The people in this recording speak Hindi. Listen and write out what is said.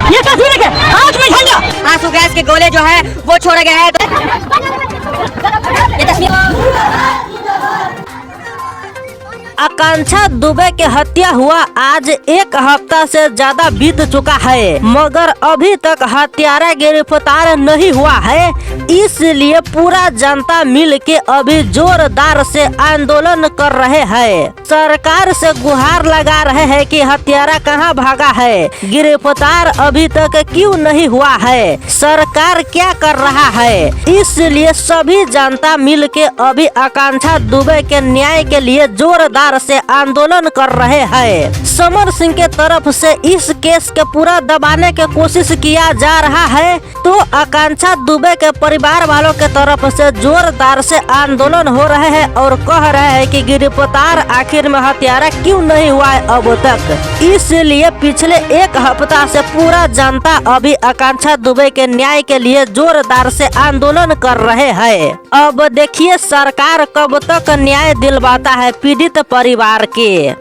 ये तस्वीर है आज में झंडा आंसू गैस के गोले जो है वो छोड़े गए हैं। ये तस्वीर आकांक्षा दुबे के हत्या हुआ आज एक हफ्ता से ज्यादा बीत चुका है, मगर अभी तक हत्यारा गिरफ्तार नहीं हुआ है। इसलिए पूरा जनता मिल के अभी जोरदार से आंदोलन कर रहे हैं। सरकार से गुहार लगा रहे हैं कि हत्यारा कहां भागा है, गिरफ्तार अभी तक क्यों नहीं हुआ है, सरकार क्या कर रहा है। इसलिए सभी जनता मिल के अभी आकांक्षा दुबे के न्याय के लिए जोरदार से आंदोलन कर रहे हैं। समर सिंह के तरफ से इस केस के पूरा दबाने की कोशिश किया जा रहा है, तो आकांक्षा दुबे के परिवार वालों के तरफ से जोरदार से आंदोलन हो रहे हैं और कह रहे हैं कि गिरफ्तार आखिर में हत्यारा क्यों नहीं हुआ है अब तक। इसलिए पिछले एक हफ्ता से पूरा जनता अभी आकांक्षा दुबे के न्याय के लिए जोरदार से आंदोलन कर रहे हैं। अब देखिए सरकार कब तक न्याय दिलवाता है पीड़ित परिवार के।